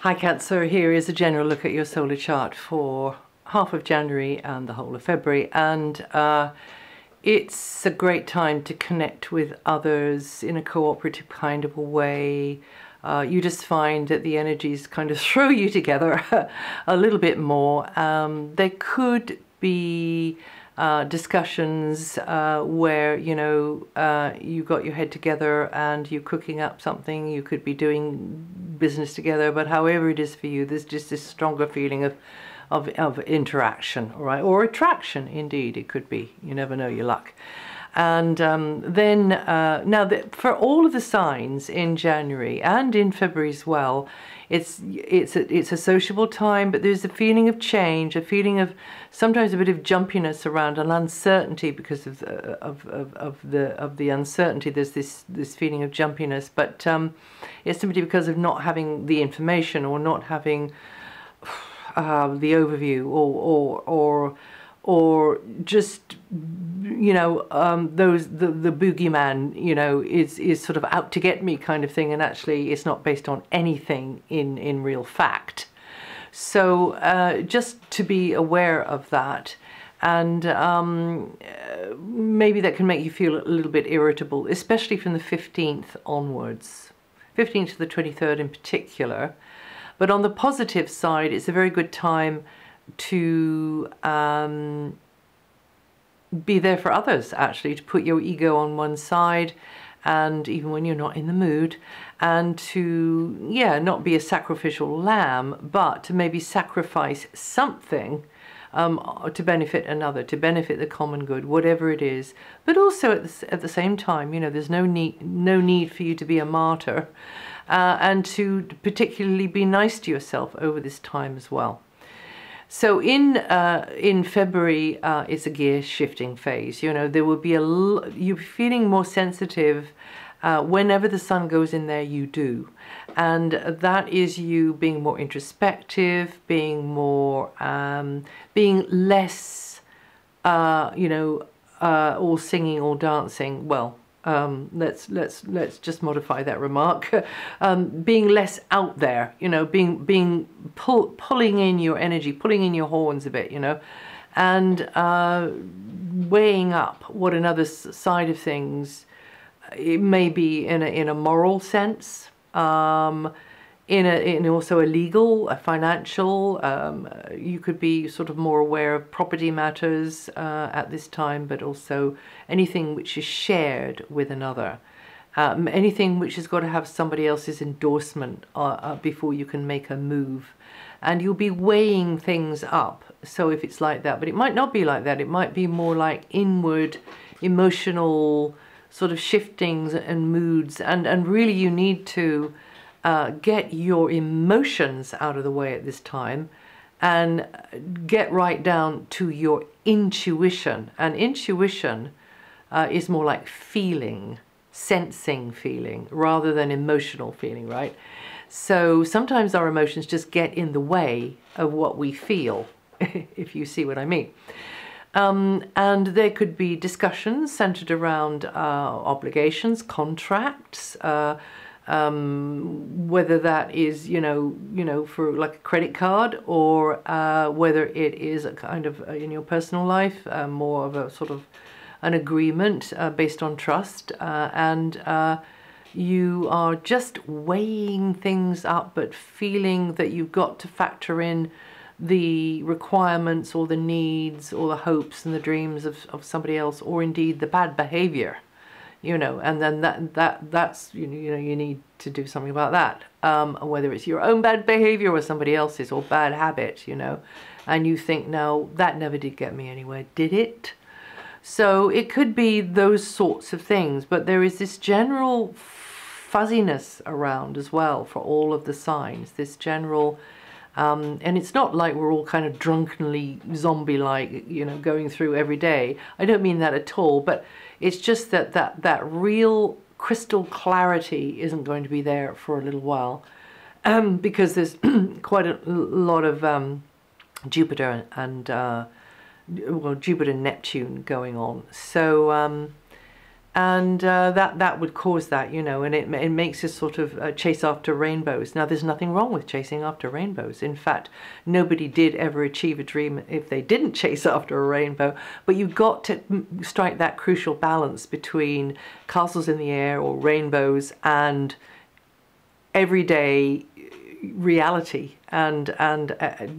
Hi Cancer, here is a general look at your solar chart for half of January and the whole of February, and it's a great time to connect with others in a cooperative kind of a way. You just find that the energies kind of throw you together a little bit more. There could be discussions where you got your head together and you're cooking up something. You could be doing business together, but however it is for you, there's just this stronger feeling of interaction, all right, or attraction. Indeed, it could be. You never know your luck. And then now for all of the signs in January and in February as well, it's a sociable time, but there's a feeling of change, a feeling of sometimes a bit of jumpiness around, an uncertainty because of the uncertainty. There's this feeling of jumpiness, but it's simply because of not having the information or not having the overview or just the boogeyman is sort of out to get me kind of thing, and actually it's not based on anything in real fact. So just to be aware of that, and maybe that can make you feel a little bit irritable, especially from the 15th onwards, 15th to the 23rd in particular. But on the positive side, it's a very good time to be there for others, actually, to put your ego on one side, and even when you're not in the mood, and to, not be a sacrificial lamb, but to maybe sacrifice something to benefit another, to benefit the common good, whatever it is. But also at the same time, there's no need for you to be a martyr, and to particularly be nice to yourself over this time as well. So in February, it's a gear shifting phase. There will be you're feeling more sensitive whenever the sun goes in there. You do, and that is you being more introspective, being more, being less, all singing or dancing. Well, let's just modify that remark. Being less out there, pulling in your energy, pulling in your horns a bit, and weighing up what another side of things. It may be in a moral sense, in also a legal, a financial. You could be sort of more aware of property matters at this time, but also anything which is shared with another, anything which has got to have somebody else's endorsement before you can make a move. And you'll be weighing things up. So if it's like that, but it might not be like that. It might be more like inward, emotional sort of shiftings and moods, and really you need to get your emotions out of the way at this time and get right down to your intuition. And intuition is more like feeling, sensing feeling, rather than emotional feeling, right? So sometimes our emotions just get in the way of what we feel, if you see what I mean. And there could be discussions centered around obligations, contracts, whether that is, for like a credit card, or whether it is a kind of in your personal life, more of a sort of an agreement based on trust, and you are just weighing things up, but feeling that you've got to factor in the requirements or the needs or the hopes and the dreams of somebody else, or indeed the bad behavior, and then that's you need to do something about that, whether it's your own bad behavior or somebody else's, or bad habit, and you think, no, that never did get me anywhere, did it? So it could be those sorts of things, but there is this general fuzziness around as well for all of the signs, this general and it's not like we're all kind of drunkenly zombie-like, going through every day. I don't mean that at all, but it's just that real crystal clarity isn't going to be there for a little while, because there's quite a lot of Jupiter and Jupiter and Neptune going on. So And that would cause that, you know, and it makes us sort of chase after rainbows. Now, there's nothing wrong with chasing after rainbows. In fact, nobody did ever achieve a dream if they didn't chase after a rainbow. But you've got to strike that crucial balance between castles in the air or rainbows and everyday reality and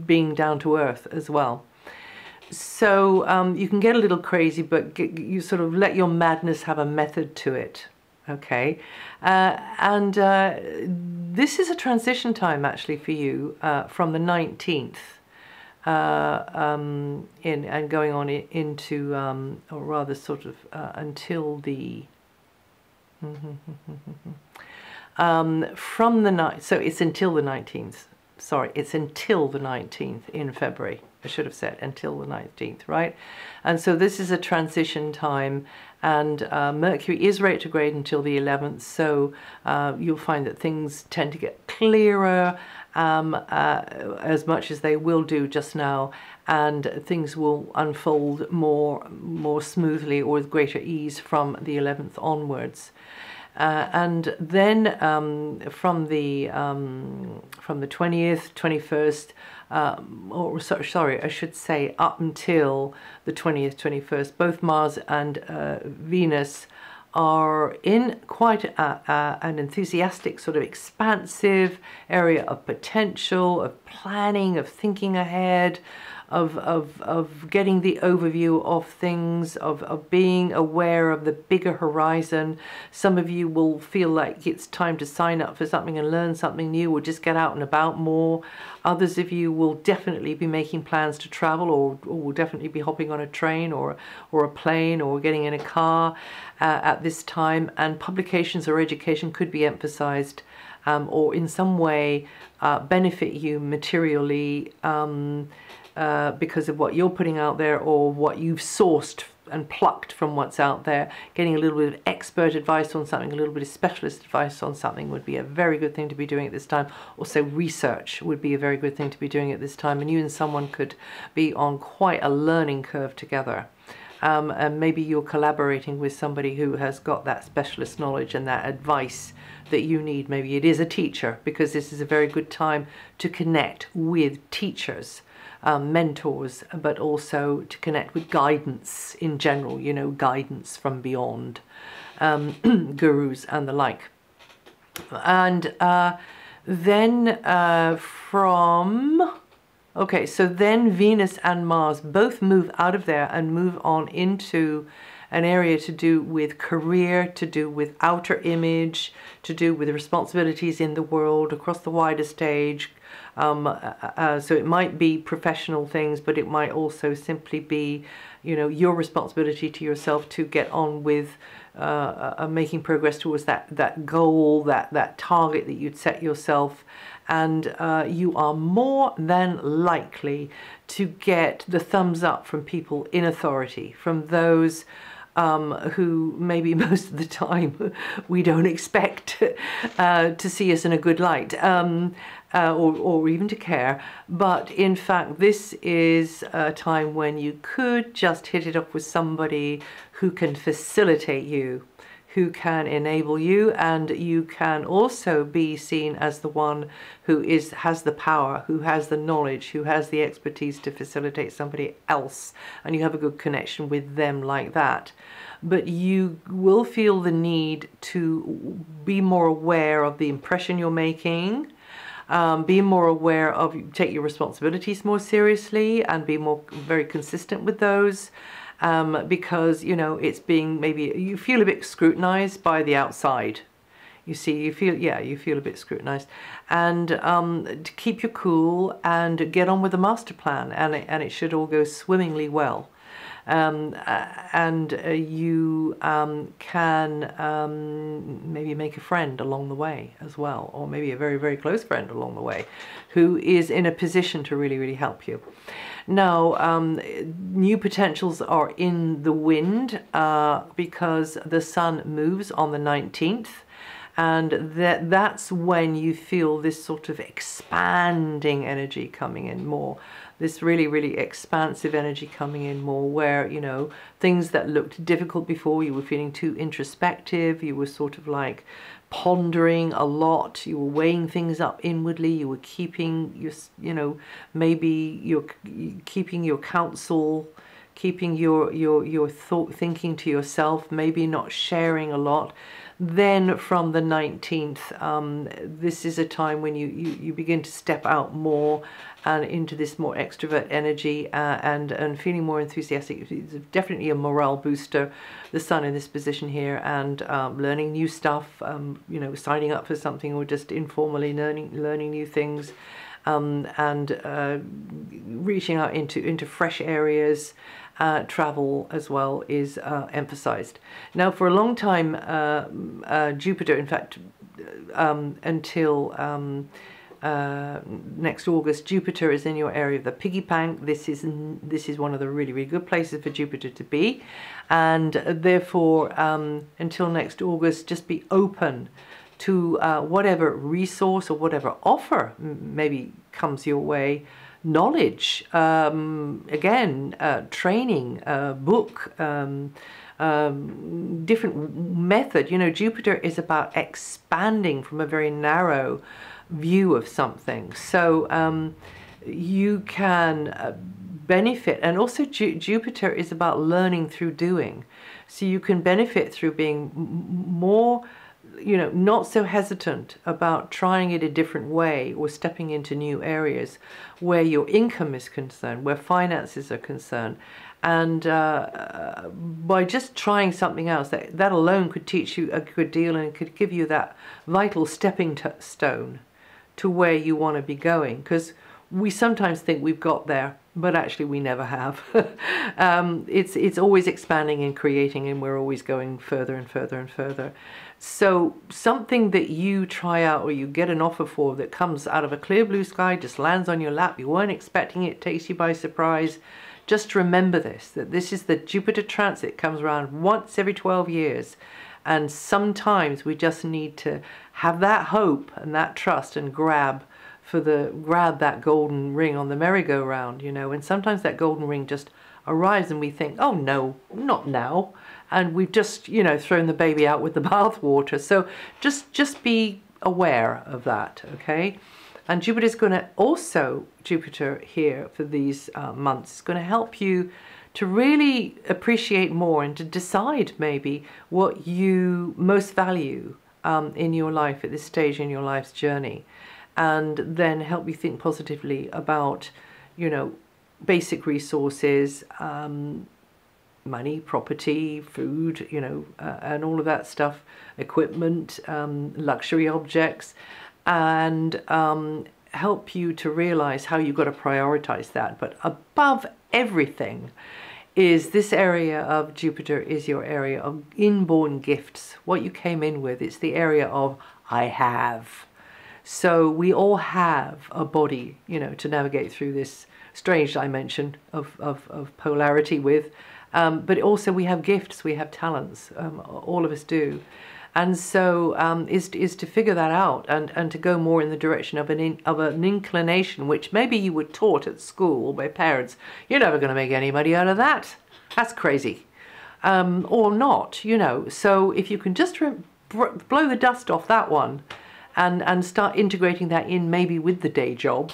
being down to earth as well. So you can get a little crazy, but you sort of let your madness have a method to it, okay? This is a transition time actually for you from the 19th and going on into, or rather sort of until the, from the night, so it's until the 19th. Sorry, it's until the 19th in February. I should have said until the 19th, right? And so this is a transition time, and Mercury is retrograde until the 11th, so you'll find that things tend to get clearer as much as they will do just now, and things will unfold more smoothly or with greater ease from the 11th onwards. And then from the 20th, 21st, or sorry, I should say up until the 20th, 21st, both Mars and Venus are in quite an enthusiastic, sort of expansive area of potential, of planning, of thinking ahead, of getting the overview of things, of being aware of the bigger horizon. Some of you will feel like it's time to sign up for something and learn something new, or just get out and about more. Others of you will definitely be making plans to travel, or will definitely be hopping on a train or a plane or getting in a car at this time. And publications or education could be emphasized or in some way benefit you materially because of what you're putting out there or what you've sourced and plucked from what's out there. Getting a little bit of expert advice on something, a little bit of specialist advice on something would be a very good thing to be doing at this time. Also, research would be a very good thing to be doing at this time, and you and someone could be on quite a learning curve together. And maybe you're collaborating with somebody who has got that specialist knowledge and that advice that you need. Maybe it is a teacher, because this is a very good time to connect with teachers, mentors, but also to connect with guidance in general, you know, guidance from beyond, gurus and the like. And then okay, so then Venus and Mars both move out of there and move on into an area to do with career, to do with outer image, to do with responsibilities in the world across the wider stage. So it might be professional things, but it might also simply be, you know, your responsibility to yourself to get on with making progress towards that goal, that target that you'd set yourself. And you are more than likely to get the thumbs up from people in authority, from those who maybe most of the time we don't expect to see us in a good light, or even to care. But in fact, this is a time when you could just hit it off with somebody who can facilitate you, who can enable you, and you can also be seen as the one who has the power, who has the knowledge, who has the expertise to facilitate somebody else, and you have a good connection with them like that. But you will feel the need to be more aware of the impression you're making, be more aware of, take your responsibilities more seriously and be very consistent with those. Because, you know, it's being, maybe you feel a bit scrutinized by the outside. You see, you feel a bit scrutinized. And to keep your cool and get on with the master plan, and it should all go swimmingly well. You can maybe make a friend along the way as well, or maybe a very, very close friend along the way who is in a position to really, really help you. Now, new potentials are in the wind because the sun moves on the 19th, And that's when you feel this sort of expanding energy coming in more. This really, really expansive energy coming in more, where, you know, things that looked difficult before, you were feeling too introspective, you were sort of like pondering a lot, you were weighing things up inwardly, you were keeping your, you know, maybe you're keeping your counsel, keeping your thinking to yourself, maybe not sharing a lot. Then from the 19th, this is a time when you begin to step out more and into this more extrovert energy, and feeling more enthusiastic. It's definitely a morale booster, the sun in this position here, and learning new stuff, you know, signing up for something, or just informally learning new things, and reaching out into fresh areas. Travel as well is emphasized. Now, for a long time, Jupiter, in fact, until next August, Jupiter is in your area of the piggy bank. This is one of the really, really good places for Jupiter to be, and therefore, until next August, just be open to whatever resource or whatever offer maybe comes your way. Knowledge, again, training, book, different method. You know, Jupiter is about expanding from a very narrow view of something. So you can benefit, and also Jupiter is about learning through doing. So you can benefit through being more, you know, not so hesitant about trying it a different way, or stepping into new areas where your income is concerned, where finances are concerned. And by just trying something else, that alone could teach you a good deal, and could give you that vital stepping stone to where you want to be going. Because we sometimes think we've got there, but actually we never have. It's always expanding and creating, and we're always going further and further and further. So something that you try out, or you get an offer for, that comes out of a clear blue sky, just lands on your lap, you weren't expecting it, takes you by surprise. Just remember this, that this is the Jupiter transit, comes around once every 12 years. And sometimes we just need to have that hope and that trust, and grab that golden ring on the merry-go-round, you know. And sometimes that golden ring just arrives and we think, oh no, not now. And we've just, you know, thrown the baby out with the bathwater. So just be aware of that, okay? And Jupiter's going to also, Jupiter here for these months, is going to help you to really appreciate more, and to decide maybe what you most value in your life at this stage in your life's journey. And then help you think positively about, you know, basic resources, money, property, food, you know, and all of that stuff, equipment, luxury objects, and help you to realize how you've got to prioritize that. But above everything is this area of Jupiter is your area of inborn gifts, what you came in with. It's the area of I have. So we all have a body, you know, to navigate through this strange dimension of polarity with. But also we have gifts, we have talents, all of us do. And so is to figure that out, and to go more in the direction of an inclination, which maybe you were taught at school by parents. You're never going to make any money out of that. That's crazy. Or not, you know. So if you can just blow the dust off that one, and start integrating that in maybe with the day job,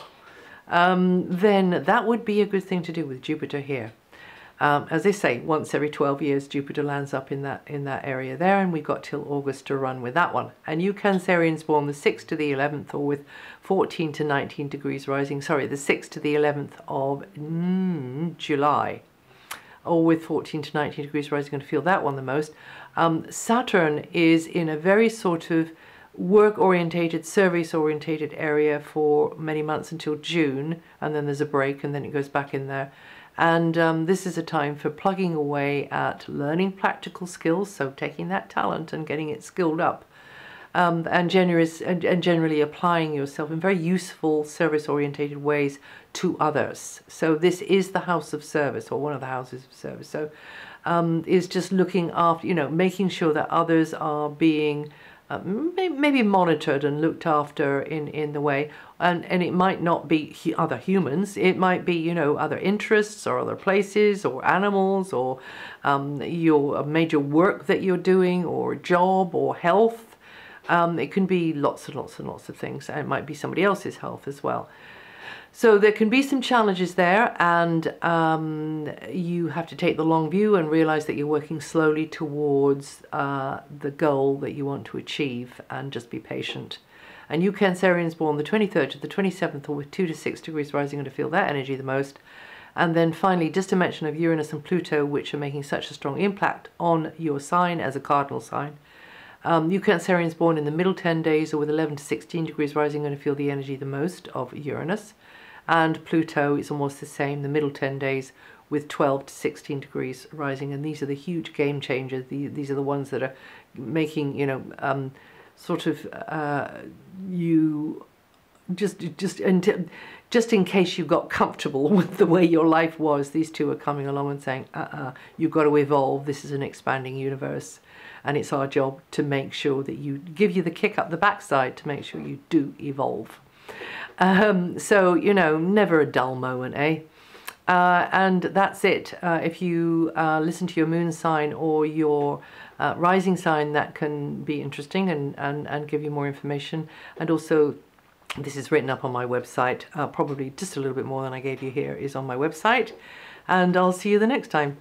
then that would be a good thing to do with Jupiter here. As they say, once every 12 years, Jupiter lands up in that area there, and we've got till August to run with that one. And you Cancerians born the 6th to the 11th, or with 14 to 19 degrees rising, sorry, the 6th to the 11th of July, or with 14 to 19 degrees rising, going to feel that one the most. Saturn is in a very sort of work-orientated, service-orientated area for many months until June, and then there's a break, and then it goes back in there. And this is a time for plugging away at learning practical skills, so taking that talent and getting it skilled up, and generally applying yourself in very useful service-orientated ways to others. So this is the house of service, or one of the houses of service. So is just looking after, you know, making sure that others are being maybe monitored and looked after in the way, and it might not be other humans, it might be, you know, other interests or other places or animals or your major work that you're doing or job or health. It can be lots and lots and lots of things, and it might be somebody else's health as well. So there can be some challenges there, and you have to take the long view and realize that you're working slowly towards the goal that you want to achieve, and just be patient. And you Cancerians born the 23rd to the 27th, or with 2 to 6 degrees rising, are going to feel that energy the most. And then finally, just a mention of Uranus and Pluto, which are making such a strong impact on your sign as a cardinal sign. You Cancerians born in the middle 10 days, or with 11 to 16 degrees rising, are going to feel the energy the most of Uranus. And Pluto is almost the same, the middle 10 days, with 12 to 16 degrees rising. And these are the huge game changers. These are the ones that are making, you know, sort of you just in case you got comfortable with the way your life was, these two are coming along and saying, you've got to evolve. This is an expanding universe, and it's our job to make sure that you give you the kick up the backside to make sure you do evolve. So, you know, never a dull moment, eh? And that's it. If you listen to your moon sign or your rising sign, that can be interesting and give you more information. And also, this is written up on my website. Probably just a little bit more than I gave you here is on my website. And I'll see you the next time.